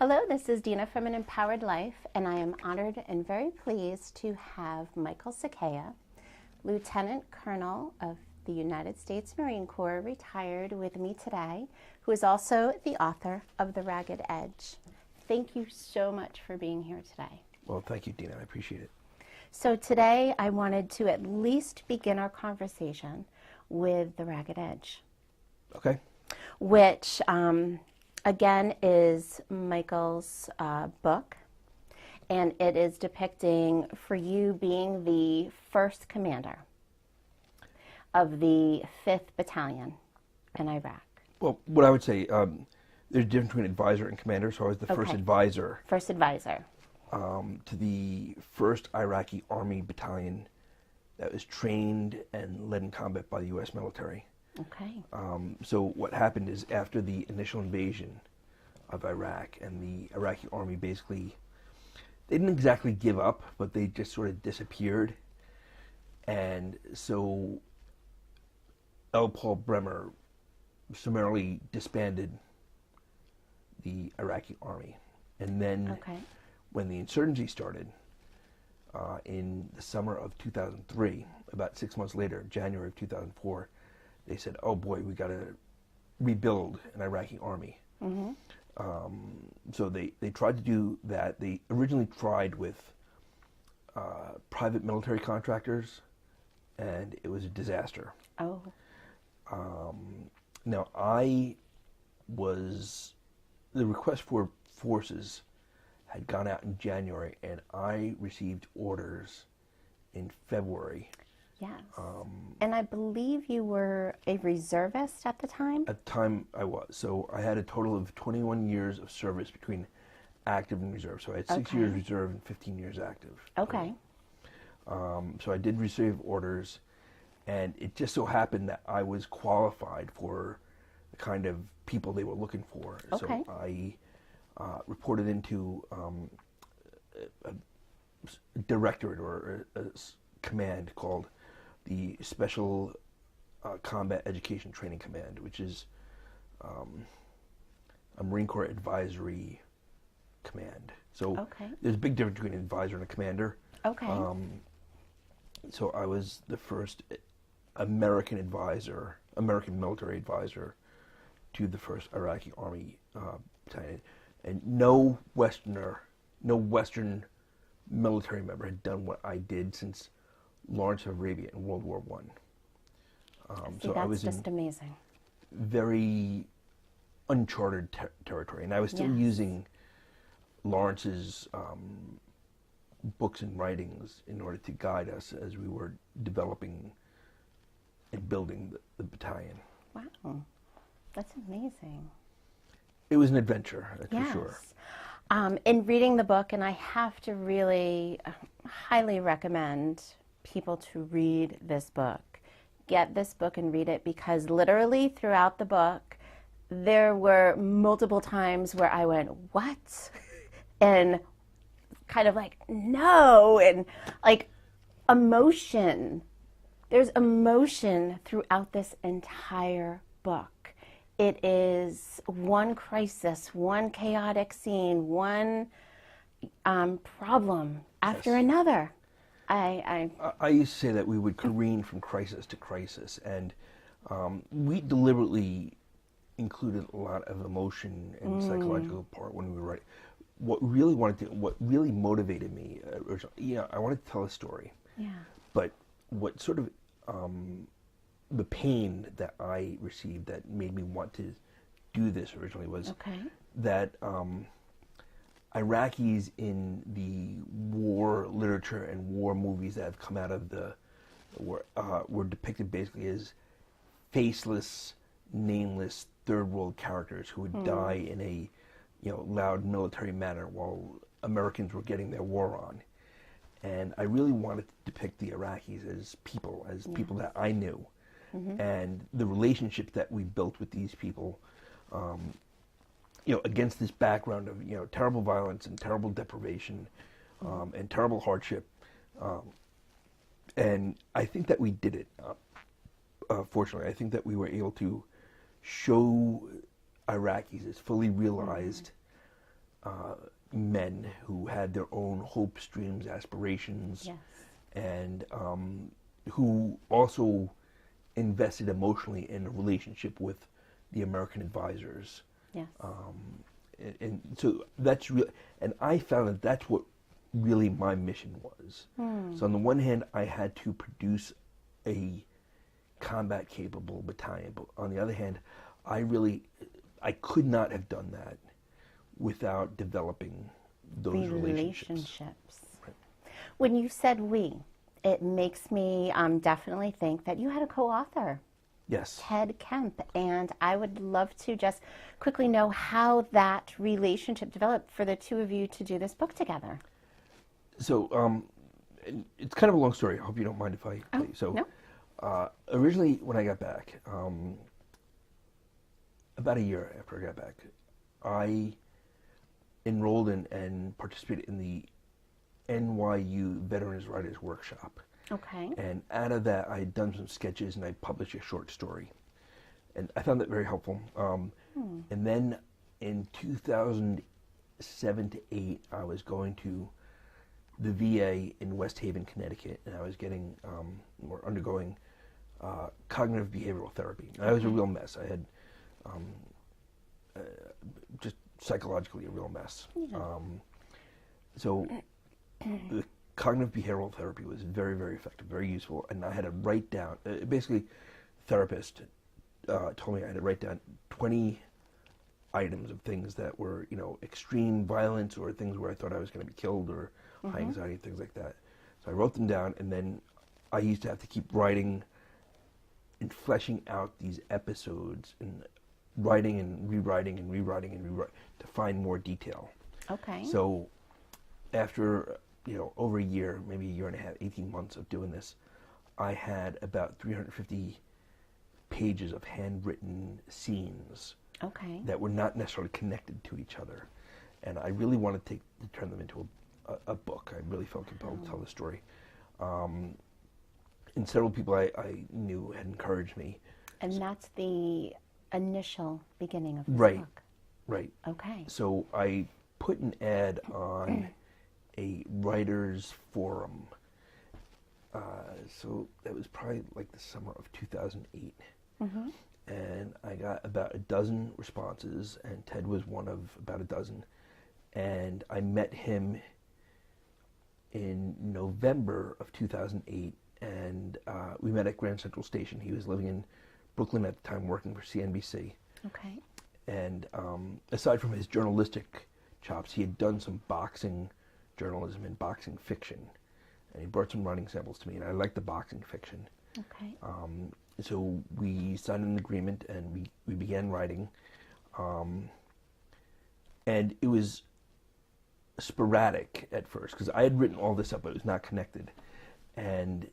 Hello, this is Dina from An Empowered Life, and I am honored and very pleased to have Michael Zacchea, Lieutenant Colonel of the United States Marine Corps, retired, with me today, who is also the author of The Ragged Edge. Thank you so much for being here today. Well, thank you, Dina. I appreciate it. So today I wanted to at least begin our conversation with The Ragged Edge. Okay. Which, again, is Michael's book, and it is depicting for you being the first commander of the 5th Battalion in Iraq. Well, what I would say, there's a difference between advisor and commander, so I was the first advisor. First advisor. To the 1st Iraqi Army battalion that was trained and led in combat by the U.S. military. Okay. So what happened is after the initial invasion of Iraq, and the Iraqi Army basically, they didn't exactly give up, but they just sort of disappeared. And so L. Paul Bremer summarily disbanded the Iraqi Army. And then when the insurgency started in the summer of 2003, about 6 months later, January of 2004, they said, oh boy, we got to rebuild an Iraqi army. Mm-hmm. So they tried to do that. They originally tried with private military contractors, and it was a disaster. Oh. Now, the request for forces had gone out in January, and I received orders in February. Yes. And I believe you were a reservist at the time? At the time, I was. So I had a total of 21 years of service between active and reserve. So I had 6 years reserve and 15 years active. Okay. So I did receive orders, and it just so happened that I was qualified for the kind of people they were looking for. Okay. So I reported into a directorate or a command called the Special Combat Education Training Command, which is a Marine Corps advisory command. So there's a big difference between an advisor and a commander. Okay. So I was the first American military advisor to the 1st Iraqi Army battalion. And no Western military member had done what I did since Lawrence of Arabia in World War I. So I was just amazing. Very uncharted territory, and I was still using Lawrence's books and writings in order to guide us as we were developing and building the battalion. Wow, that's amazing. It was an adventure, that's for sure. In reading the book, and I have to really highly recommend people to read this book. Get this book and read it, because literally throughout the book, there were multiple times where I went, what? And kind of like, no, and like emotion. There's emotion throughout this entire book. It is one crisis, one chaotic scene, one problem after another. I used to say that we would careen from crisis to crisis, and we deliberately included a lot of emotion and psychological part when we were writing. What really motivated me originally, I wanted to tell a story. Yeah. But what sort of the pain that I received that made me want to do this originally was that Iraqis in the war literature and war movies that have come out of the war were depicted basically as faceless, nameless third world characters who would die in a loud military manner while Americans were getting their war on. And I really wanted to depict the Iraqis as people that I knew, and the relationships that we built with these people, against this background of terrible violence and terrible deprivation, and terrible hardship. And I think that we did it. Fortunately, I think that we were able to show Iraqis as fully realized men who had their own hopes, dreams, aspirations, Yes. and who also invested emotionally in a relationship with the American advisors. Yes. And so that's real, and I found that that's what really my mission was. So on the one hand, I had to produce a combat-capable battalion, but on the other hand, I could not have done that without developing those relationships. Right. When you said we, it makes me definitely think that you had a co-author. Yes. Ted Kemp, and I would love to just quickly know how that relationship developed for the two of you to do this book together. So it's kind of a long story. I hope you don't mind if I tell you. So No. Originally, when I got back, about a year after I got back, I enrolled in and participated in the NYU Veterans Writers Workshop. Okay. And out of that, I had done some sketches and I published a short story. And I found that very helpful. And then in 2007 to 8, I was going to the VA in West Haven, Connecticut, and I was getting, or undergoing, cognitive behavioral therapy. And I was a real mess. I had just psychologically a real mess. Yeah. So the cognitive behavioral therapy was very, very effective, very useful, and I had to write down, basically, therapist told me I had to write down 20 items of things that were, extreme violence or things where I thought I was going to be killed or high anxiety, things like that. So I wrote them down, and then I used to have to keep writing and fleshing out these episodes and writing and rewriting and rewriting and rewriting to find more detail. Okay. So after, over a year, maybe a year and a half, 18 months of doing this, I had about 350 pages of handwritten scenes Okay. that were not necessarily connected to each other. And I really wanted to turn them into a book. I really felt compelled to tell the story. And several people I knew had encouraged me. And that's the initial beginning of this book. Right. Okay. So I put an ad on a writer's forum. So that was probably like the summer of 2008. And I got about a dozen responses, and Ted was one of about a dozen. And I met him in November of 2008, and we met at Grand Central Station. He was living in Brooklyn at the time, working for CNBC. Okay. And aside from his journalistic chops, he had done some boxing journalism and boxing fiction. And he brought some writing samples to me, and I liked the boxing fiction. Okay. So we signed an agreement, and we began writing. And it was sporadic at first, because I had written all this up, but it was not connected. And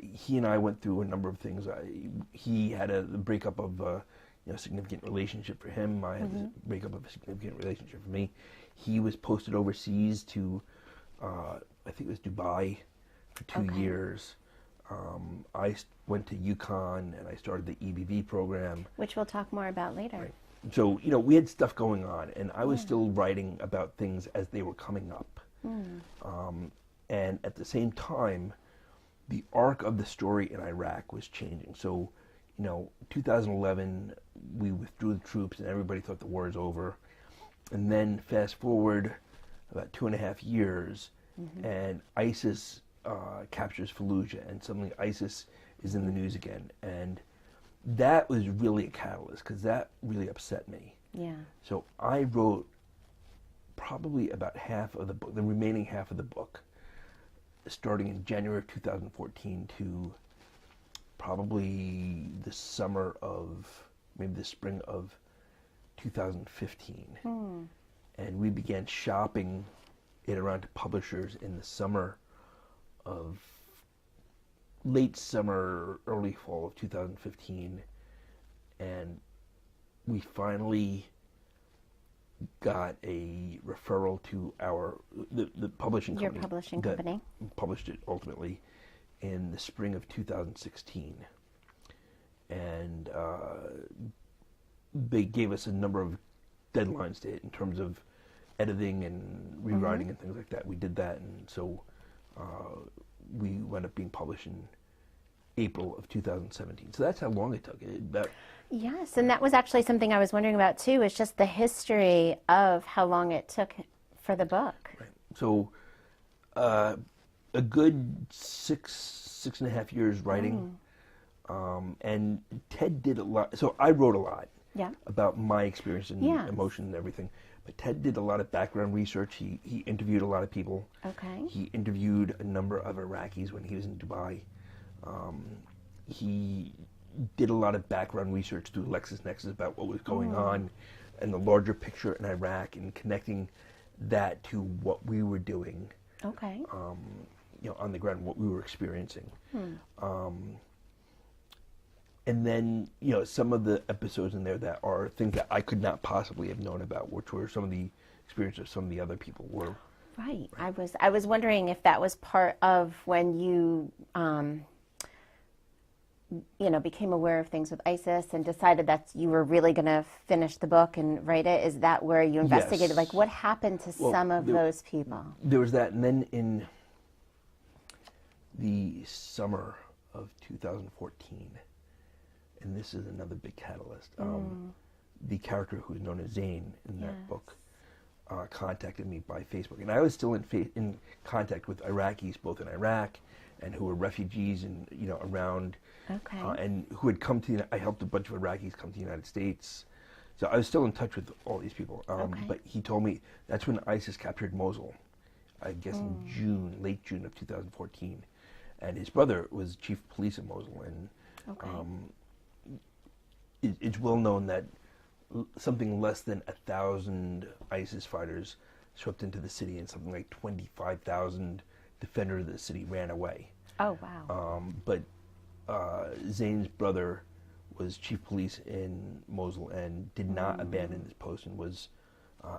he and I went through a number of things. He had a breakup of a significant relationship for him. I had a breakup of a significant relationship for me. He was posted overseas to, I think it was Dubai, for 2 years. I went to UConn, and I started the EBV program. Which we'll talk more about later. Right. So, we had stuff going on, and I was still writing about things as they were coming up. And at the same time, the arc of the story in Iraq was changing. So, 2011, we withdrew the troops, and everybody thought the war is over. And then fast forward about 2.5 years, and ISIS captures Fallujah, and suddenly ISIS is in the news again. And that was really a catalyst, because that really upset me. Yeah. So I wrote probably about half of the book, the remaining half of the book, starting in January of 2014 to probably the summer of, maybe the spring of 2015. And we began shopping it around to publishers in the summer of, late summer, early fall of 2015. And we finally got a referral to the publishing company. Your publishing company. Published it ultimately in the spring of 2016. And they gave us a number of deadlines to hit in terms of editing and rewriting and things like that. We did that, and so we wound up being published in April of 2017. So that's how long it took. Yes, and that was actually something I was wondering about too, is just the history of how long it took for the book. Right. So a good 6.5 years writing. And Ted did a lot. So I wrote a lot about my experience and emotion and everything. But Ted did a lot of background research. He interviewed a lot of people. Okay. He interviewed a number of Iraqis when he was in Dubai. He did a lot of background research through LexisNexis about what was going on and the larger picture in Iraq and connecting that to what we were doing. Okay. On the ground, what we were experiencing. And then, some of the episodes in there that are things that I could not possibly have known about, which were some of the experiences some of the other people were. Right. I was wondering if that was part of when you, became aware of things with ISIS and decided that you were really going to finish the book and write it. Is that where you investigated? Yes. Like, what happened to some of those people? There was that, and then in the summer of 2014, and this is another big catalyst, the character who's known as Zane in that book contacted me by Facebook. And I was still in contact with Iraqis, both in Iraq and who were refugees and around, and who had come to. I helped a bunch of Iraqis come to the United States, so I was still in touch with all these people. But he told me that's when ISIS captured Mosul, I guess in late June of 2014, and his brother was chief of police in Mosul, and it's well known that something less than 1,000 ISIS fighters swept into the city, and something like 25,000 defenders of the city ran away. Oh, wow. But Zane's brother was chief of police in Mosul and did not abandon his post and was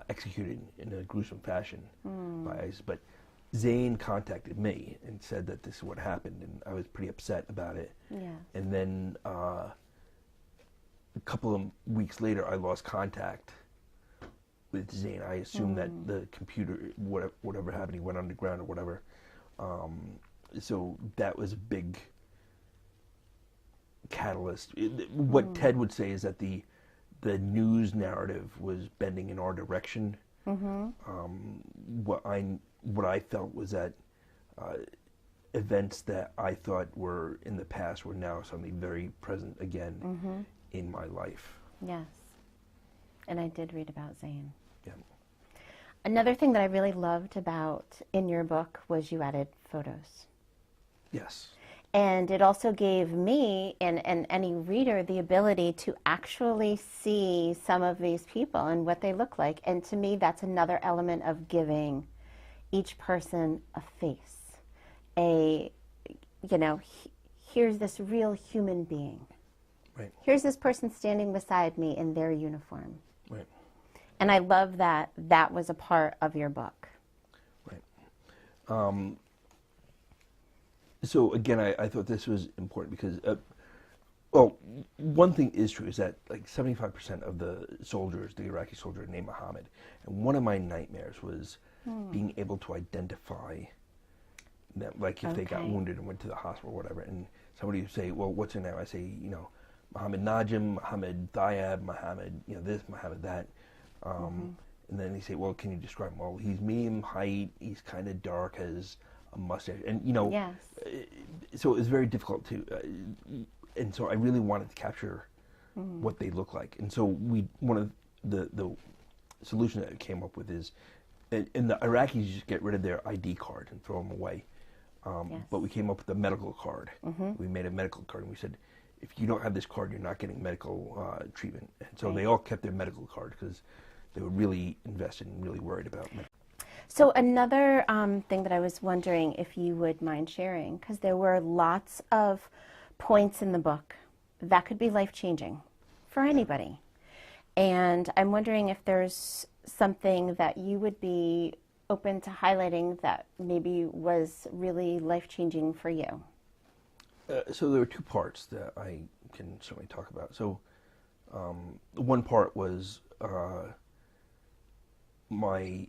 executed in a gruesome fashion by ISIS. But Zane contacted me and said that this is what happened, and I was pretty upset about it. Yeah. And then a couple of weeks later, I lost contact with Zane. I assumed that the computer, whatever happened, he went underground or whatever. So that was a big catalyst. What Ted would say is that the news narrative was bending in our direction. What I felt was that events that I thought were in the past were now suddenly very present again in my life. Yes. And I did read about Zane. Yeah. Another thing that I really loved about in your book was you added photos. Yes. And it also gave me and any reader the ability to actually see some of these people and what they look like. And to me, that's another element of giving each person a face. Here's this real human being. Right. Here's this person standing beside me in their uniform. Right. And I love that that was a part of your book. Right. So again, I thought this was important because, one thing is true is that like 75% of the soldiers, the Iraqi soldiers, are named Muhammad. And one of my nightmares was being able to identify them, like if they got wounded and went to the hospital or whatever, and somebody would say, well, what's your name? I say, Muhammad Najim, Muhammad Thayab, Muhammad, this, Muhammad that. And then they say, well, can you describe him? Well, he's medium height, he's kind of dark, has a mustache, and Yes. So it was very difficult to, and so I really wanted to capture what they look like. And so one of the solution that we came up with is, and the Iraqis just get rid of their ID card and throw them away. Yes. But we came up with a medical card. We made a medical card, and we said, if you don't have this card, you're not getting medical treatment. And so they all kept their medical card because they were really invested and really worried about medical. So another thing that I was wondering if you would mind sharing, because there were lots of points in the book that could be life-changing for anybody. And I'm wondering if there's something that you would be open to highlighting that maybe was really life-changing for you. So there were two parts that I can certainly talk about. So one part was my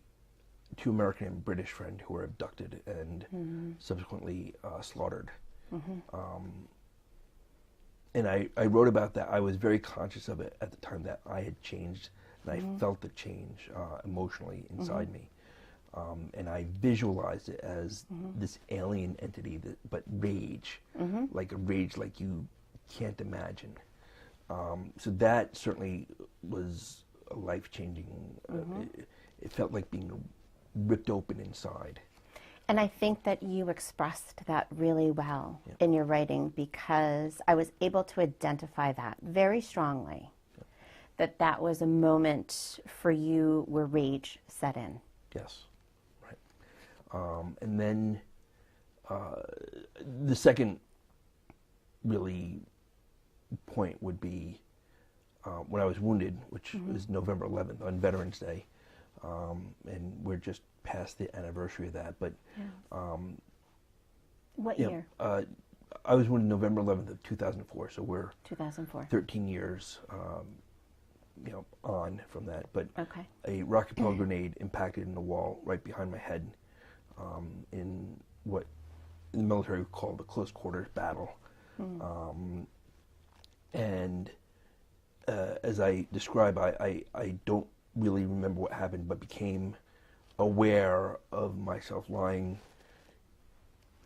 two American and British friends who were abducted and subsequently slaughtered. And I wrote about that. I was very conscious of it at the time that I had changed, and I felt the change emotionally inside me. And I visualized it as this alien entity, but rage, like a rage like you can't imagine. So that certainly was a life-changing. It felt like being ripped open inside. And I think that you expressed that really well in your writing, because I was able to identify that very strongly, that was a moment for you where rage set in. Yes, right. And then the second really point would be when I was wounded, which was November 11th on Veterans Day. And we're just past the anniversary of that. But what year? I was wounded November 11th of 2004. So we're 2004. 13 years, on from that. But Okay. a rocket propelled grenade impacted in the wall right behind my head, in what in the military we call the close quarters battle. And as I describe, I don't really remember what happened, but became aware of myself lying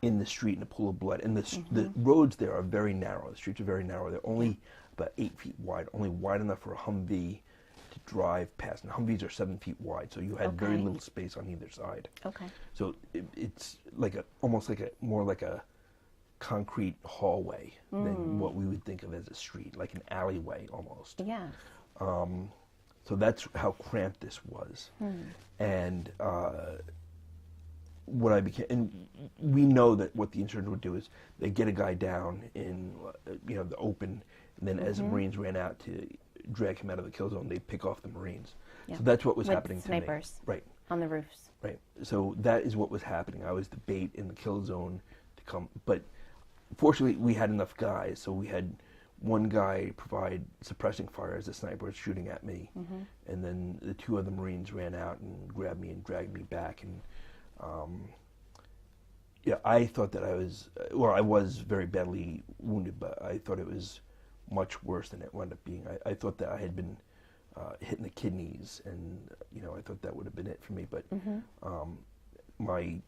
in the street in a pool of blood. And the roads there are very narrow. The streets are very narrow. They're only about 8 feet wide, only wide enough for a Humvee to drive past. And Humvees are 7 feet wide, so you had very little space on either side. Okay. So it's like more like a concrete hallway than what we would think of as a street, like an alleyway almost. Yeah. So that's how cramped this was. And what I became, and we know that what the insurgents would do is they get a guy down in the open, and then as the Marines ran out to drag him out of the kill zone, they pick off the Marines. So that's what was happening to me. Snipers. Right. On the roofs. Right. So that is what was happening. I was the bait in the kill zone to come, but fortunately we had enough guys, so we had one guy provide suppressing fire as the sniper was shooting at me, and then the two other Marines ran out and grabbed me and dragged me back. And I thought that I was very badly wounded, but I thought it was much worse than it wound up being. I thought that I had been hit in the kidneys, and I thought that would have been it for me. But my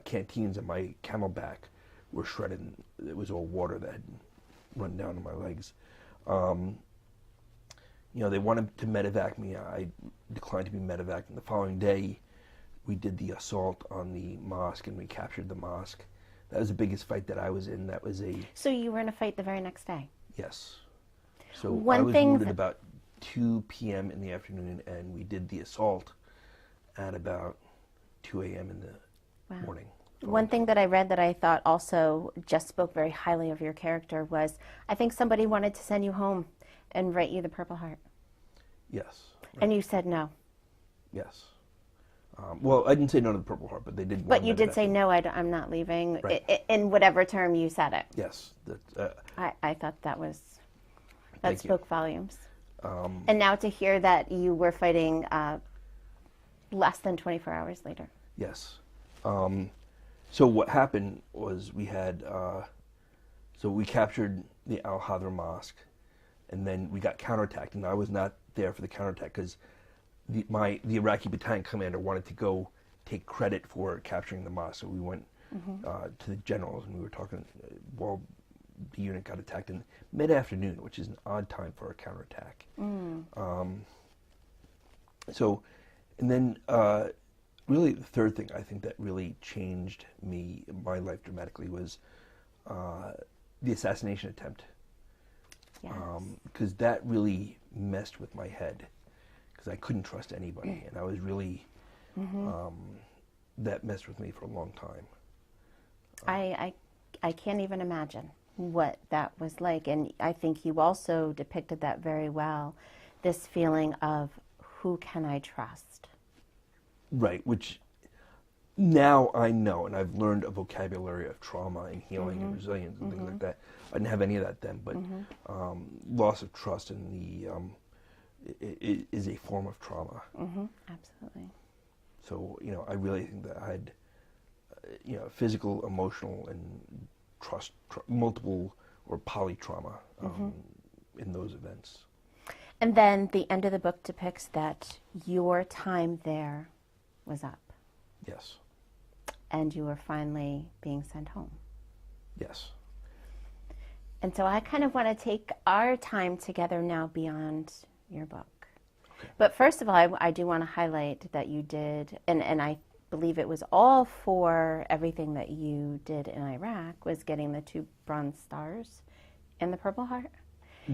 canteens and my camelback were shredded, and it was all water that had run down to my legs. They wanted to medevac me. I declined to be medevaced. And the following day, we did the assault on the mosque, and we captured the mosque. That was the biggest fight that I was in. That was So you were in a fight the very next day? Yes. So I One was thing wounded about 2 p.m. in the afternoon, and we did the assault at about 2 a.m. in the morning. One thing that I read that I thought also just spoke very highly of your character was, I think somebody wanted to send you home and write you the Purple Heart. Yes. Right. And you said no. Yes. Well, I didn't say no to the Purple Heart, but they did. But you did say no. I'm not leaving. Right. In whatever term you said it. Yes. I thought that Thank spoke volumes. And now to hear that you were fighting less than 24 hours later. Yes. So what happened was we had, we captured the Al-Hadra Mosque, and then we got counterattacked, and I was not there for the counterattack because the Iraqi battalion commander wanted to go take credit for capturing the mosque. So we went to the generals, and we were talking while the unit got attacked in mid-afternoon, which is an odd time for a counterattack. And then really the third thing I think that really changed my life dramatically was the assassination attempt. Yes. Because that really messed with my head, because I couldn't trust anybody, and I was really, that messed with me for a long time. I can't even imagine what that was like, and I think you also depicted that very well, this feeling of who can I trust? Right, which now I know, and I've learned a vocabulary of trauma and healing and resilience and things like that. I didn't have any of that then, but loss of trust and is a form of trauma. Absolutely. So, I really think that I had, physical, emotional, and multiple or polytrauma in those events. And then the end of the book depicts that your time there was up. Yes. And you were finally being sent home. Yes. And so I kind of want to take our time together now beyond your book. Okay. But first of all, I do want to highlight that you did, and I believe it was all for everything that you did in Iraq, was getting the 2 Bronze Stars and the Purple Heart.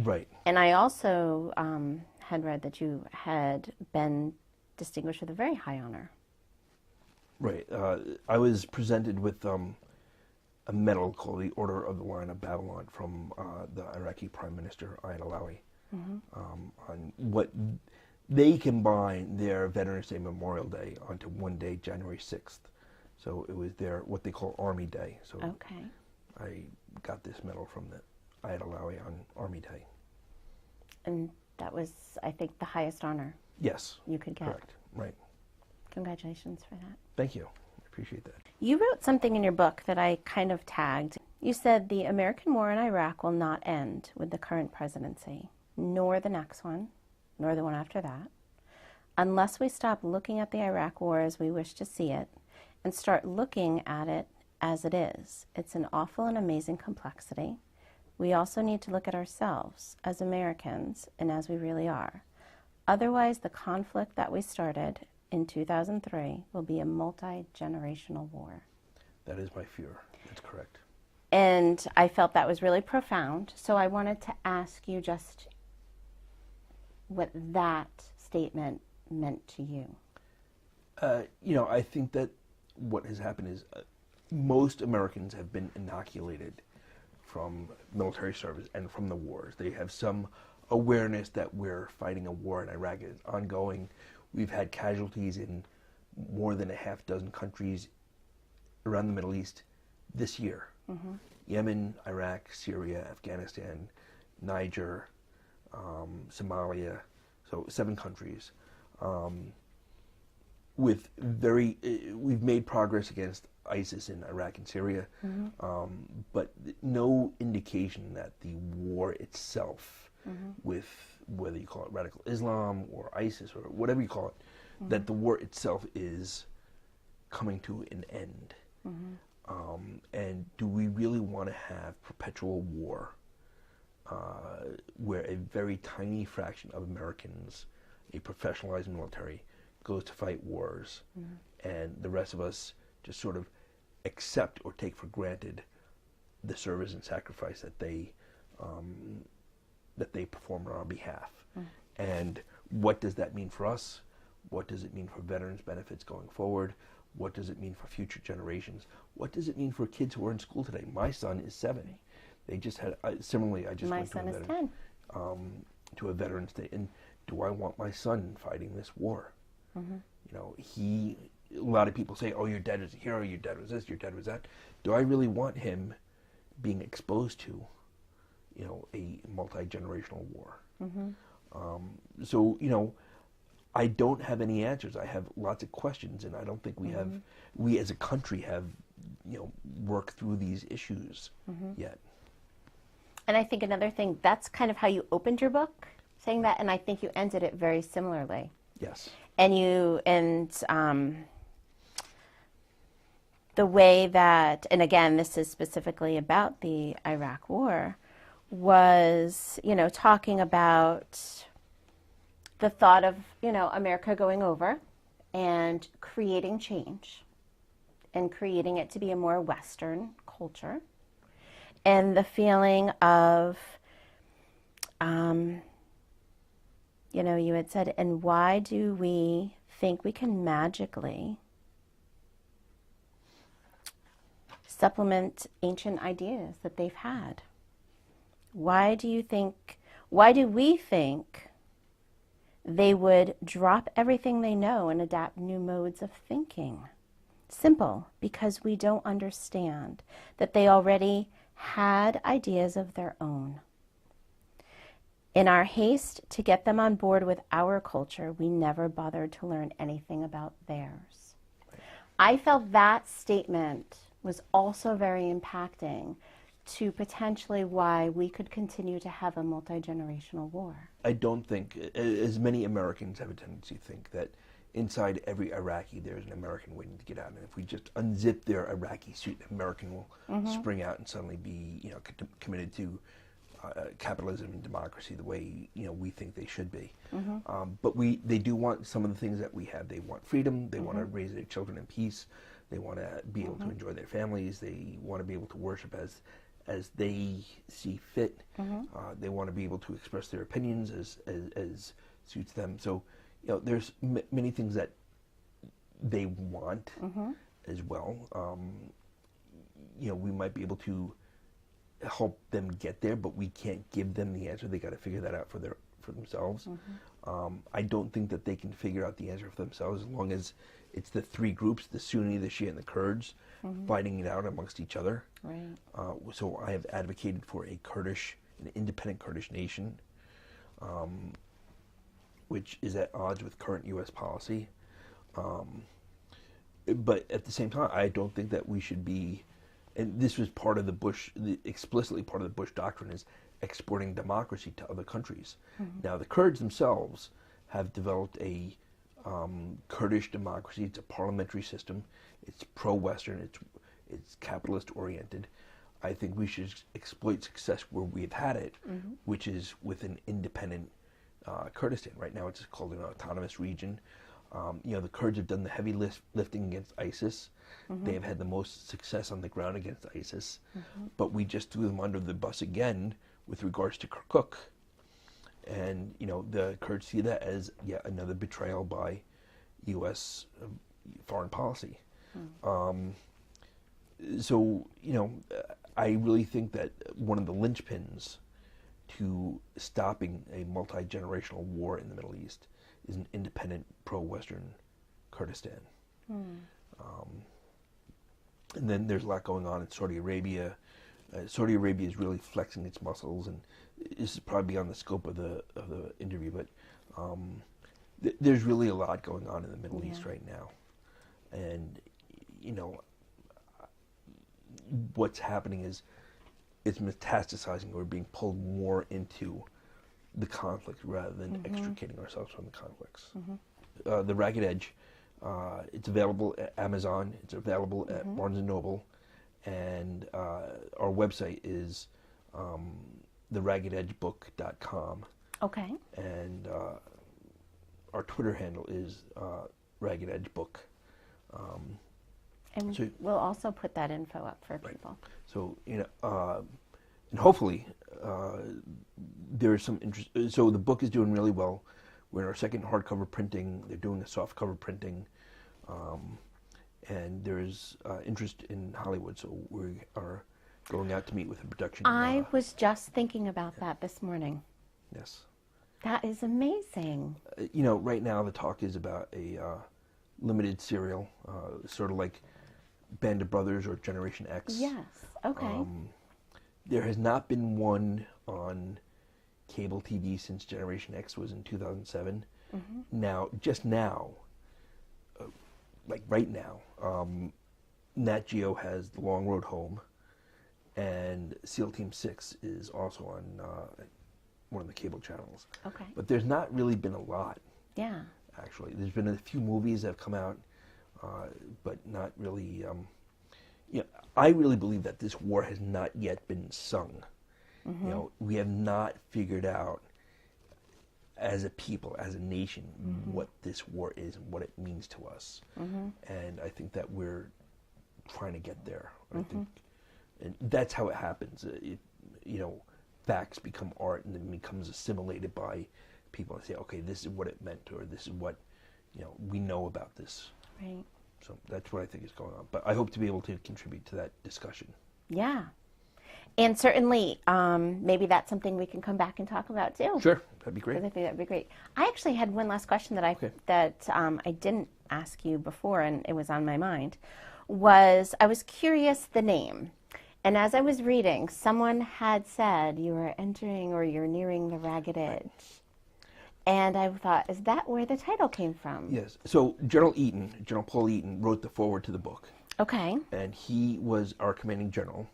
Right. And I also had read that you had been distinguished with a very high honor. Right. I was presented with a medal called the Order of the Lion of Babylon from the Iraqi Prime Minister, Ayad Alawi, on what they combine their Veterans Day Memorial Day onto one day, January 6th. So it was their, what they call Army Day. So okay. I got this medal from the Ayad Alawi on Army Day. And that was, I think, the highest honor Yes. you could get. Correct. Right. Congratulations for that. Thank you. I appreciate that. You wrote something in your book that I kind of tagged. You said the American war in Iraq will not end with the current presidency, nor the next one, nor the one after that, unless we stop looking at the Iraq war as we wish to see it and start looking at it as it is. It's an awful and amazing complexity. We also need to look at ourselves as Americans and as we really are. Otherwise, the conflict that we started in 2003 will be a multi-generational war. That is my fear. That's correct. And I felt that was really profound. So I wanted to ask you just what that statement meant to you. I think that what has happened is most Americans have been inoculated from military service and from the wars. They have some awareness that we're fighting a war in Iraq. It's ongoing. We've had casualties in more than a half dozen countries around the Middle East this year. Yemen, Iraq, Syria, Afghanistan, Niger, Somalia, so 7 countries. We've made progress against ISIS in Iraq and Syria, but no indication that the war itself, with whether you call it radical Islam or ISIS or whatever you call it, that the war itself is coming to an end. And do we really want to have perpetual war where a very tiny fraction of Americans, a professionalized military, goes to fight wars, and the rest of us just sort of accept or take for granted the service and sacrifice that they perform on our behalf? And what does that mean for us? What does it mean for veterans benefits going forward? What does it mean for future generations? What does it mean for kids who are in school today? My son is 7. They just had, similarly, I just my went son to is 10. To a Veterans Day. And do I want my son fighting this war? A lot of people say, oh, your dad is a hero, your dad was this, your dad was that. Do I really want him being exposed to, a multi-generational war? I don't have any answers. I have lots of questions, and I don't think we as a country have, worked through these issues yet. And I think another thing, that's kind of how you opened your book, saying that, and I think you ended it very similarly. Yes. And the way that, and again, this is specifically about the Iraq War, was, talking about the thought of, America going over and creating change and creating it to be a more Western culture, and the feeling of, you had said, and why do we think we can magically supplement ancient ideas that they've had? Why do we think they would drop everything they know and adapt new modes of thinking? Simple, because we don't understand that they already had ideas of their own. In our haste to get them on board with our culture, we never bothered to learn anything about theirs. I felt that statement was also very impacting to potentially why we could continue to have a multi-generational war. I don't think, as many Americans have a tendency to think, that inside every Iraqi there's an American waiting to get out. And if we just unzip their Iraqi suit, an American will spring out and suddenly be, committed to capitalism and democracy the way we think they should be. But they do want some of the things that we have. They want freedom. They want to raise their children in peace. They want to be able to enjoy their families. They want to be able to worship as they see fit. They want to be able to express their opinions as suits them. So, there's many things that they want as well. We might be able to help them get there, but we can't give them the answer. They got to figure that out for themselves. I don't think that they can figure out the answer for themselves as long as it's the three groups, the Sunni, the Shia, and the Kurds, fighting it out amongst each other. Right. So I have advocated for an independent Kurdish nation, which is at odds with current U.S. policy. But at the same time, I don't think that we should be, and this was part of explicitly part of the Bush doctrine, is exporting democracy to other countries. Now, the Kurds themselves have developed a Kurdish democracy. It's a parliamentary system. It's pro-Western. It's capitalist-oriented. I think we should exploit success where we've had it, which is with an independent Kurdistan. Right now, it's called an autonomous region. The Kurds have done the heavy lifting against ISIS. They have had the most success on the ground against ISIS. But we just threw them under the bus again with regards to Kirkuk. And, the Kurds see that as yet another betrayal by U.S. Foreign policy. So, I really think that one of the linchpins to stopping a multi-generational war in the Middle East is an independent pro-Western Kurdistan. And then there's a lot going on in Saudi Arabia. Saudi Arabia is really flexing its muscles, and this is probably beyond the scope of the interview, but there's really a lot going on in the Middle East right now. And, what's happening is it's metastasizing. We're being pulled more into the conflict rather than extricating ourselves from the conflicts. The Ragged Edge, it's available at Amazon. It's available at Barnes & Noble. And our website is theraggededgebook.com. Okay. And our Twitter handle is Ragged Edge Book. And so, we'll also put that info up for people. So, and hopefully there is some interest. So the book is doing really well. We're in our second hardcover printing. They're doing a softcover printing. And there's interest in Hollywood, so we are going out to meet with a production. I was just thinking about that this morning. Yes. That is amazing. Right now the talk is about a limited serial, sort of like Band of Brothers or Generation X. Yes, okay. There has not been one on cable TV since Generation X was in 2007. Now, like right now, Nat Geo has The Long Road Home, and SEAL Team 6 is also on one of the cable channels. Okay. But there's not really been a lot. Yeah. Actually, there's been a few movies that have come out, but not really. I really believe that this war has not yet been sung. We have not figured out, as a people, as a nation, what this war is and what it means to us. And I think that we're trying to get there. I think, and that's how it happens. Facts become art, and then becomes assimilated by people and say, okay, this is what it meant, or this is what we know about this. Right. So that's what I think is going on. But I hope to be able to contribute to that discussion. Yeah. And certainly, maybe that's something we can come back and talk about too. Sure, that'd be great. I think that'd be great. I actually had one last question that I didn't ask you before, and it was on my mind. I was curious the name, And as I was reading, someone had said you were entering or you're nearing the ragged edge. And I thought, is that where the title came from? Yes. So General Paul Eaton, wrote the foreword to the book. Okay. And he was our commanding general.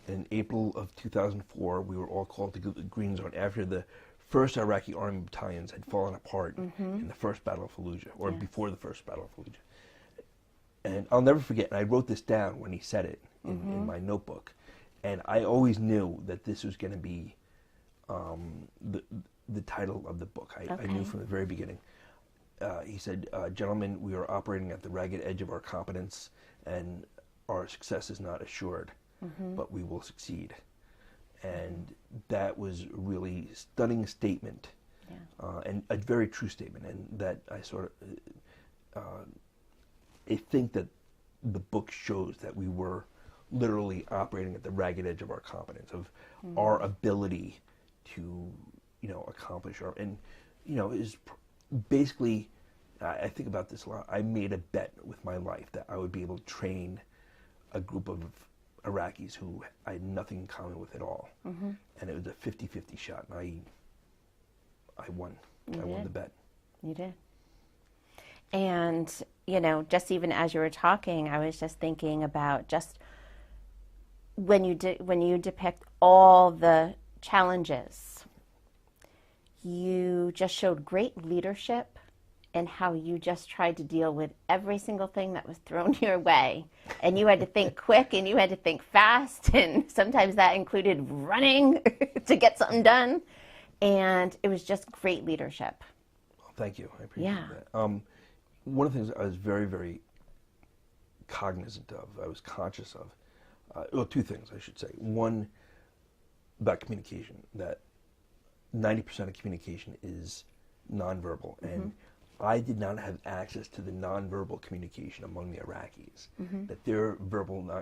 In April of 2004, we were all called to the Green Zone after the first Iraqi Army battalions had fallen apart in the first Battle of Fallujah, or before the first Battle of Fallujah. And I'll never forget, and I wrote this down when he said it in my notebook, and I always knew that this was going to be the title of the book. I knew from the very beginning. He said, "Gentlemen, we are operating at the ragged edge of our competence, and our success is not assured, but we will succeed." And that was a really stunning statement, and a very true statement, and that I think that the book shows that we were literally operating at the ragged edge of our competence, of our ability to, accomplish our, and, is basically, I think about this a lot. I made a bet with my life that I would be able to train a group of Iraqis who I had nothing in common with at all. And it was a 50-50 shot, and I won. I won the bet. You did. And, just even as you were talking, I was just thinking about just when you depict all the challenges, you just showed great leadership and how you just tried to deal with every single thing that was thrown your way. And you had to think quick and you had to think fast, and sometimes that included running to get something done. And it was just great leadership. Well, thank you. I appreciate that. One of the things I was very, very cognizant of, I was conscious of, two things I should say. One, about communication, that 90% of communication is nonverbal, and I did not have access to the nonverbal communication among the Iraqis. That their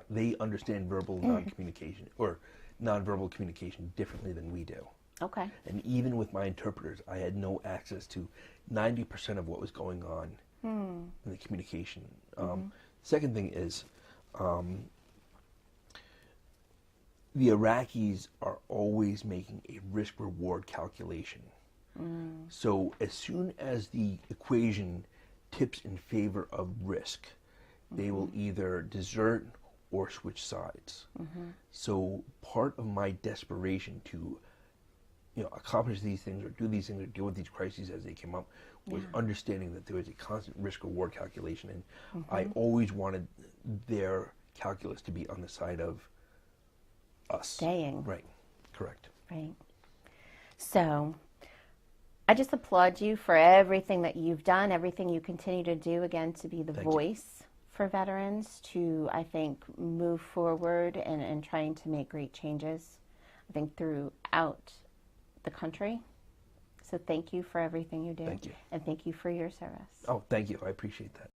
they understand verbal non-communication or nonverbal communication differently than we do. Okay. And even with my interpreters, I had no access to 90% of what was going on in the communication. Second thing is, the Iraqis are always making a risk-reward calculation. So as soon as the equation tips in favor of risk, they will either desert or switch sides. So part of my desperation to accomplish these things or do these things or deal with these crises as they came up was understanding that there was a constant risk-reward calculation, and I always wanted their calculus to be on the side of us. Staying. Right. Correct. Right. So I just applaud you for everything that you've done, everything you continue to do, again, to be the voice for veterans, to, I think, move forward and trying to make great changes, I think, throughout the country. So thank you for everything you do. Thank you. And thank you for your service. Oh, thank you. I appreciate that.